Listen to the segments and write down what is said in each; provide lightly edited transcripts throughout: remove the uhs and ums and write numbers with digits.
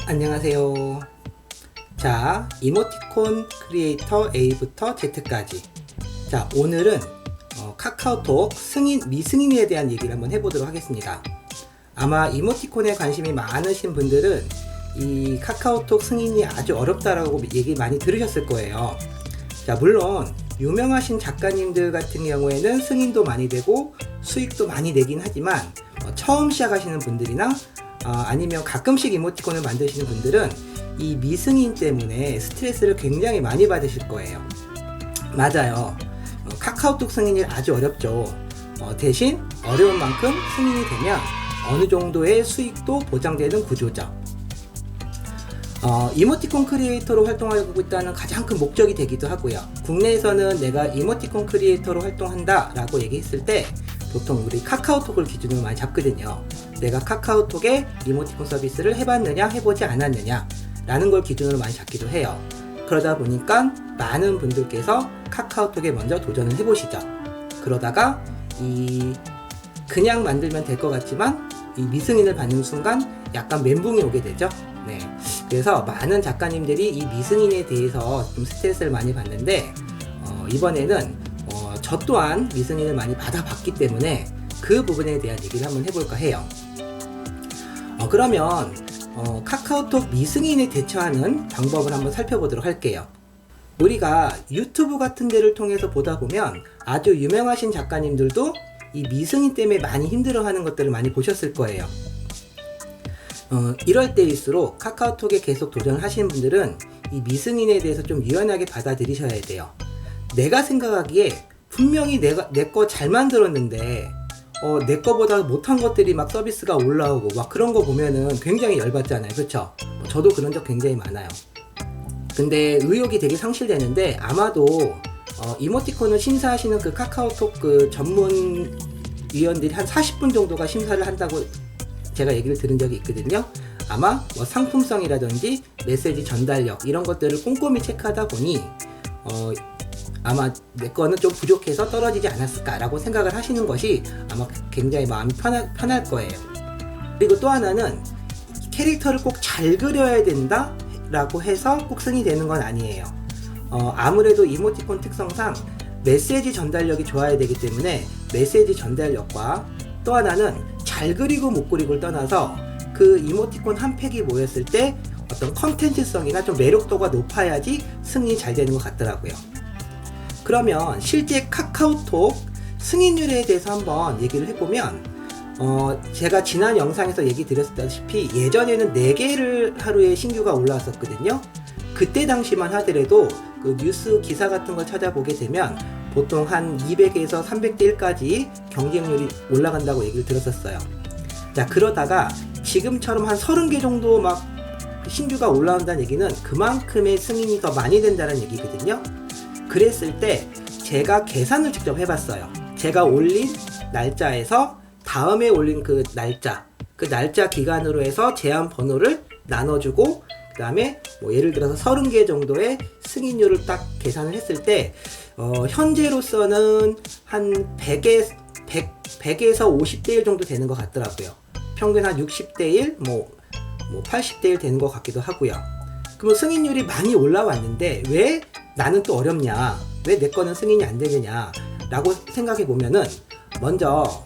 안녕하세요. 자, 이모티콘 크리에이터 A부터 Z까지. 자, 오늘은 카카오톡 승인, 미승인에 대한 얘기를 한번 해보도록 하겠습니다. 아마 이모티콘에 관심이 많으신 분들은 이 카카오톡 승인이 아주 어렵다라고 얘기 많이 들으셨을 거예요. 자, 물론 유명하신 작가님들 같은 경우에는 승인도 많이 되고 수익도 많이 내긴 하지만 처음 시작하시는 분들이나 아니면 가끔씩 이모티콘을 만드시는 분들은 이 미승인 때문에 스트레스를 굉장히 많이 받으실 거예요. 맞아요. 카카오톡 승인이 아주 어렵죠. 대신 어려운 만큼 승인이 되면 어느 정도의 수익도 보장되는 구조죠. 이모티콘 크리에이터로 활동하고 있다는 가장 큰 목적이 되기도 하고요. 국내에서는 내가 이모티콘 크리에이터로 활동한다 라고 얘기했을 때 보통 우리 카카오톡을 기준으로 많이 잡거든요. 내가 카카오톡에 이모티콘 서비스를 해봤느냐 해보지 않았느냐 라는 걸 기준으로 많이 잡기도 해요. 그러다 보니까 많은 분들께서 카카오톡에 먼저 도전을 해보시죠. 그러다가 그냥 만들면 될 것 같지만 이 미승인을 받는 순간 약간 멘붕이 오게 되죠. 네. 그래서 많은 작가님들이 이 미승인에 대해서 좀 스트레스를 많이 받는데 이번에는 저 또한 미승인을 많이 받아봤기 때문에 그 부분에 대한 얘기를 한번 해볼까 해요. 그러면 카카오톡 미승인에 대처하는 방법을 한번 살펴보도록 할게요. 우리가 유튜브 같은 데를 통해서 보다 보면 아주 유명하신 작가님들도 이 미승인 때문에 많이 힘들어하는 것들을 많이 보셨을 거예요. 이럴 때일수록 카카오톡에 계속 도전을 하시는 분들은 이 미승인에 대해서 좀 유연하게 받아들이셔야 돼요. 내가 생각하기에 분명히 내 거 잘 만들었는데 내 거보다 못한 것들이 막 서비스가 올라오고 막 그런 거 보면은 굉장히 열받잖아요. 그쵸? 저도 그런 적 굉장히 많아요. 근데 의욕이 되게 상실되는데 아마도 이모티콘을 심사하시는 그 카카오톡 그 전문 위원들이 한 40분 정도가 심사를 한다고 제가 얘기를 들은 적이 있거든요. 아마 상품성이라든지 메시지 전달력 이런 것들을 꼼꼼히 체크하다 보니 아마 내 거는 좀 부족해서 떨어지지 않았을까라고 생각을 하시는 것이 아마 굉장히 마음이 편할 거예요. 그리고 또 하나는 캐릭터를 꼭 잘 그려야 된다 라고 해서 꼭 승인이 되는 건 아니에요. 아무래도 이모티콘 특성상 메시지 전달력이 좋아야 되기 때문에 메시지 전달력과 또 하나는 잘 그리고 못 그리고를 떠나서 그 이모티콘 한 팩이 모였을 때 어떤 컨텐츠성이나 좀 매력도가 높아야지 승인이 잘 되는 것 같더라고요. 그러면 실제 카카오톡 승인률에 대해서 한번 얘기를 해보면 제가 지난 영상에서 얘기 드렸다시피 예전에는 4개를 하루에 신규가 올라왔었거든요. 그때 당시만 하더라도 그 뉴스 기사 같은 걸 찾아보게 되면 보통 한 200에서 300대 1까지 경쟁률이 올라간다고 얘기를 들었었어요. 자, 그러다가 지금처럼 한 30개 정도 막 신규가 올라온다는 얘기는 그만큼의 승인이 더 많이 된다는 얘기거든요. 그랬을 때 제가 계산을 직접 해봤어요. 제가 올린 날짜에서 다음에 올린 그 날짜 기간으로 해서 제한 번호를 나눠주고 그 다음에 예를 들어서 30개 정도의 승인율을 딱 계산을 했을 때 현재로서는 한 100에서 50대 1 정도 되는 것 같더라고요. 평균 한 60대 1, 80대 1 되는 것 같기도 하고요. 그럼 승인율이 많이 올라왔는데 왜 나는 또 어렵냐? 왜 내 거는 승인이 안 되느냐? 라고 생각해 보면은 먼저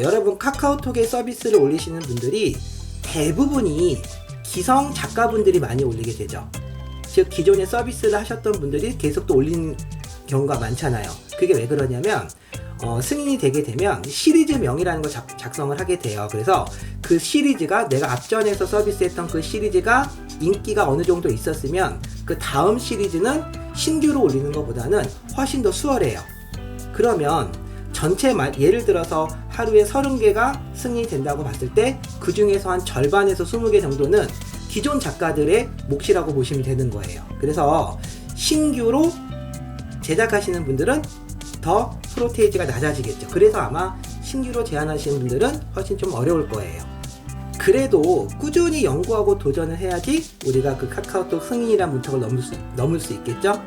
여러분 카카오톡에 서비스를 올리시는 분들이 대부분이 기성 작가분들이 많이 올리게 되죠. 즉 기존에 서비스를 하셨던 분들이 계속 또 올리는 경우가 많잖아요. 그게 왜 그러냐면 승인이 되게 되면 시리즈명이라는 걸 작성을 하게 돼요. 그래서 그 시리즈가 내가 앞전에서 서비스했던 그 시리즈가 인기가 어느 정도 있었으면 그 다음 시리즈는 신규로 올리는 것보다는 훨씬 더 수월해요. 그러면 전체 예를 들어서 하루에 30개가 승인이 된다고 봤을 때 그 중에서 한 절반에서 20개 정도는 기존 작가들의 몫이라고 보시면 되는 거예요. 그래서 신규로 제작하시는 분들은 더 프로테이지가 낮아지겠죠. 그래서 아마 신규로 제안하시는 분들은 훨씬 좀 어려울 거예요. 그래도 꾸준히 연구하고 도전을 해야지 우리가 그 카카오톡 승인이란 문턱을 넘을 수 있겠죠.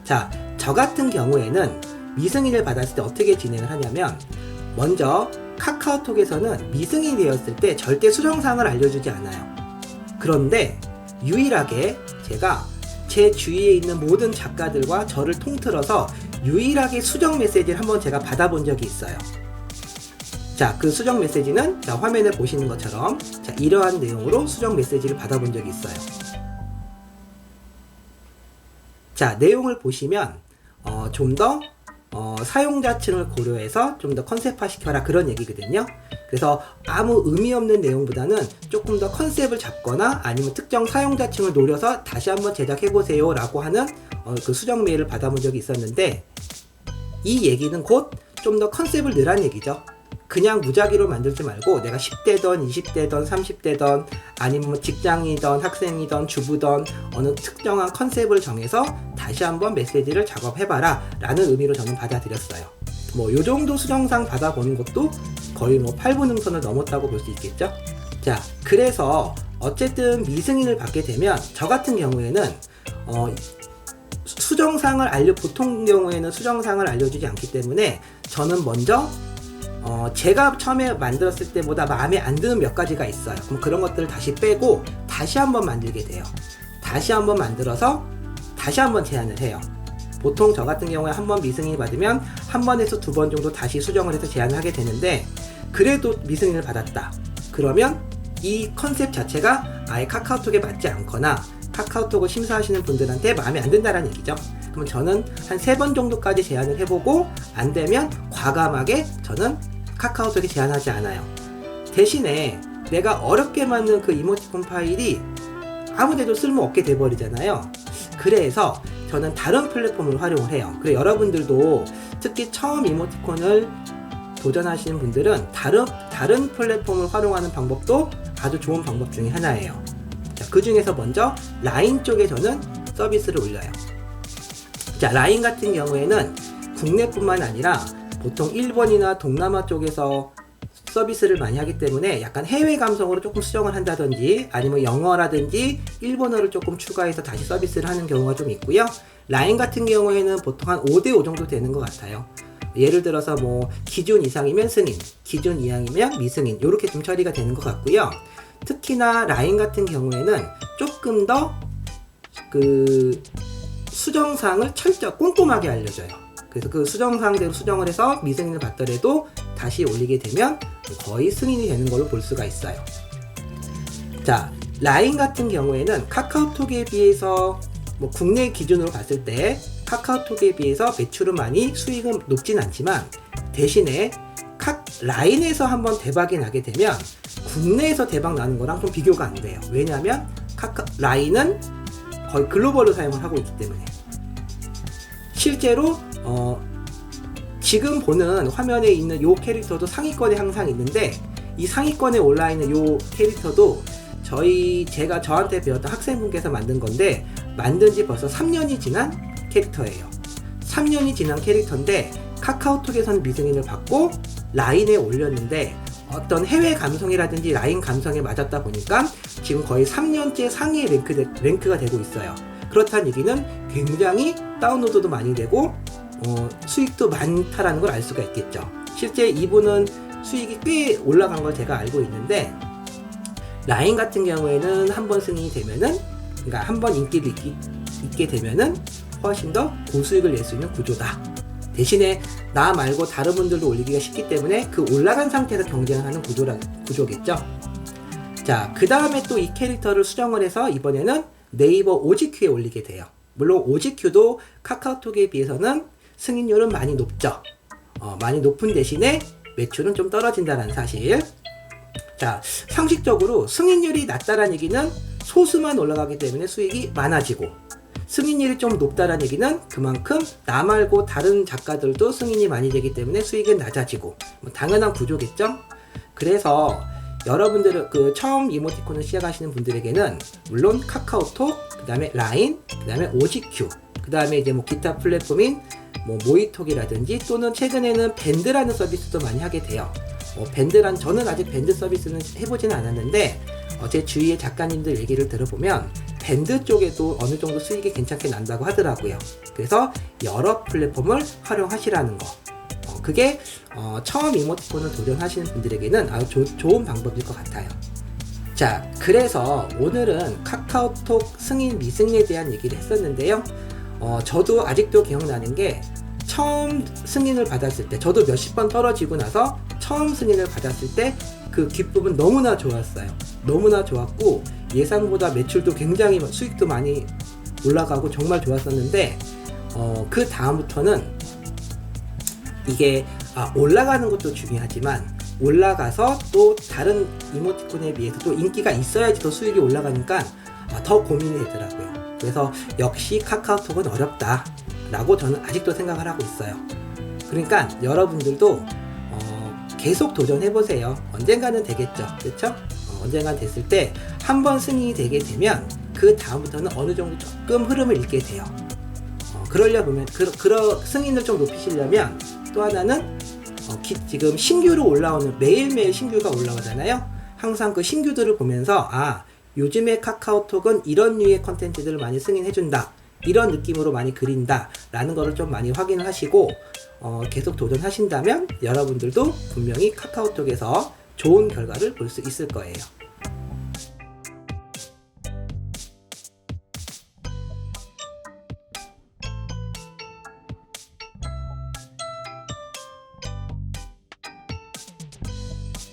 자, 저 같은 경우에는 미승인을 받았을 때 어떻게 진행을 하냐면 먼저 카카오톡에서는 미승인이 되었을 때 절대 수정사항을 알려주지 않아요. 그런데 유일하게 제가 제 주위에 있는 모든 작가들과 저를 통틀어서 유일하게 수정 메시지를 한번 제가 받아본 적이 있어요. 자, 그 수정 메시지는 자, 화면에 보시는 것처럼 자, 이러한 내용으로 수정 메시지를 받아본 적이 있어요. 자, 내용을 보시면 좀 더 사용자층을 고려해서 좀 더 컨셉화 시켜라 그런 얘기거든요. 그래서 아무 의미 없는 내용보다는 조금 더 컨셉을 잡거나 아니면 특정 사용자층을 노려서 다시 한번 제작해보세요 라고 하는 그 수정 메일을 받아본 적이 있었는데, 이 얘기는 곧 좀 더 컨셉을 넣으란 얘기죠. 그냥 무작위로 만들지 말고 내가 10대던 20대던 30대던 아니면 뭐 직장이던 학생이던 주부던 어느 특정한 컨셉을 정해서 다시 한번 메시지를 작업해봐라 라는 의미로 저는 받아들였어요. 뭐 요정도 수정상 받아보는 것도 거의 뭐 8분 능선을 넘었다고 볼 수 있겠죠. 자, 그래서 어쨌든 미승인을 받게 되면 저 같은 경우에는 보통 경우에는 수정상을 알려주지 않기 때문에 저는 먼저 제가 처음에 만들었을 때보다 마음에 안 드는 몇 가지가 있어요. 그럼 그런 것들을 다시 빼고 다시 한번 만들게 돼요. 다시 한번 만들어서 다시 한번 제안을 해요. 보통 저 같은 경우에 한 번 미승인을 받으면 한 번에서 두 번 정도 다시 수정을 해서 제안을 하게 되는데, 그래도 미승인을 받았다. 그러면 이 컨셉 자체가 아예 카카오톡에 맞지 않거나 카카오톡을 심사하시는 분들한테 마음에 안 든다는 얘기죠. 그럼 저는 한 3번 정도까지 제안을 해보고 안 되면 과감하게 저는 카카오톡에 제안하지 않아요. 대신에 내가 어렵게 만든 그 이모티콘 파일이 아무데도 쓸모없게 돼버리잖아요. 그래서 저는 다른 플랫폼을 활용을 해요. 그래서 여러분들도 특히 처음 이모티콘을 도전하시는 분들은 다른 플랫폼을 활용하는 방법도 아주 좋은 방법 중에 하나예요. 자, 그 중에서 먼저 라인 쪽에 저는 서비스를 올려요. 자, 라인 같은 경우에는 국내뿐만 아니라 보통 일본이나 동남아 쪽에서 서비스를 많이 하기 때문에 약간 해외 감성으로 조금 수정을 한다든지 아니면 영어라든지 일본어를 조금 추가해서 다시 서비스를 하는 경우가 좀 있고요. 라인 같은 경우에는 보통 한 5대5 정도 되는 것 같아요. 예를 들어서 뭐 기준 이상이면 승인, 기준 이하이면 미승인, 이렇게 좀 처리가 되는 것 같고요. 특히나 라인 같은 경우에는 조금 더 그 수정사항을 꼼꼼하게 알려줘요. 그래서 그 수정사항대로 수정을 해서 미승인을 받더라도 다시 올리게 되면 거의 승인이 되는 걸로 볼 수가 있어요. 자, 라인 같은 경우에는 카카오톡에 비해서 뭐 국내 기준으로 봤을 때 카카오톡에 비해서 매출은 많이 수익은 높진 않지만, 대신에 라인에서 한번 대박이 나게 되면 국내에서 대박 나는 거랑 좀 비교가 안 돼요. 왜냐하면 라인은 거의 글로벌로 사용을 하고 있기 때문에. 실제로 지금 보는 화면에 있는 요 캐릭터도 상위권에 항상 있는데, 이 상위권에 올라 있는 요 캐릭터도 제가 저한테 배웠던 학생분께서 만든 건데, 만든 지 벌써 3년이 지난 캐릭터예요. 3년이 지난 캐릭터인데 카카오톡에서는 미승인을 받고 라인에 올렸는데 어떤 해외 감성이라든지 라인 감성에 맞았다 보니까 지금 거의 3년째 상위 랭크가 되고 있어요. 그렇다는 얘기는 굉장히 다운로드도 많이 되고 수익도 많다라는 걸 알 수가 있겠죠. 실제 이분은 수익이 꽤 올라간 걸 제가 알고 있는데, 라인 같은 경우에는 한번 승인이 되면은, 그러니까 한번 인기를 있게 되면은 훨씬 더 고수익을 낼 수 있는 구조다. 대신에 나 말고 다른 분들도 올리기가 쉽기 때문에 그 올라간 상태에서 경쟁을 하는 구조겠죠. 자, 그 다음에 또 이 캐릭터를 수정을 해서 이번에는 네이버 OGQ에 올리게 돼요. 물론 OGQ도 카카오톡에 비해서는 승인율은 많이 높죠. 많이 높은 대신에 매출은 좀 떨어진다는 사실. 자, 상식적으로 승인율이 낮다는 얘기는 소수만 올라가기 때문에 수익이 많아지고, 승인율이 좀 높다는 얘기는 그만큼 나 말고 다른 작가들도 승인이 많이 되기 때문에 수익은 낮아지고, 뭐 당연한 구조겠죠. 그래서 여러분들은 그 처음 이모티콘을 시작하시는 분들에게는 물론 카카오톡, 그 다음에 라인, 그 다음에 OGQ, 그 다음에 이제 뭐 기타 플랫폼인 뭐 모이톡이라든지 또는 최근에는 밴드라는 서비스도 많이 하게 돼요. 저는 아직 밴드 서비스는 해보지는 않았는데 제 주위의 작가님들 얘기를 들어보면 밴드 쪽에도 어느 정도 수익이 괜찮게 난다고 하더라고요. 그래서 여러 플랫폼을 활용하시라는 거. 그게 처음 이모티콘을 도전하시는 분들에게는 아주 좋은 방법일 것 같아요. 자, 그래서 오늘은 카카오톡 승인 미승인에 대한 얘기를 했었는데요. 저도 아직도 기억나는 게 처음 승인을 받았을 때, 저도 몇십 번 떨어지고 나서 처음 승인을 받았을 때 그 기쁨은 너무나 좋았어요. 너무나 좋았고 예상보다 매출도 굉장히 수익도 많이 올라가고 정말 좋았었는데 그 다음부터는 이게 올라가는 것도 중요하지만 올라가서 또 다른 이모티콘에 비해서 또 인기가 있어야지 더 수익이 올라가니까 더 고민이 되더라고요. 그래서 역시 카카오톡은 어렵다 라고 저는 아직도 생각을 하고 있어요. 그러니까 여러분들도 계속 도전해보세요. 언젠가는 되겠죠. 그렇죠? 언젠가 됐을 때 한 번 승인이 되게 되면 그 다음부터는 어느 정도 조금 흐름을 잃게 돼요. 그러려면 승인을 좀 높이시려면 또 하나는 지금 신규로 올라오는 매일매일 신규가 올라오잖아요. 항상 그 신규들을 보면서 요즘에 카카오톡은 이런 류의 컨텐츠들을 많이 승인해준다, 이런 느낌으로 많이 그린다 라는 거를 좀 많이 확인을 하시고 계속 도전하신다면 여러분들도 분명히 카카오톡에서 좋은 결과를 볼 수 있을 거예요.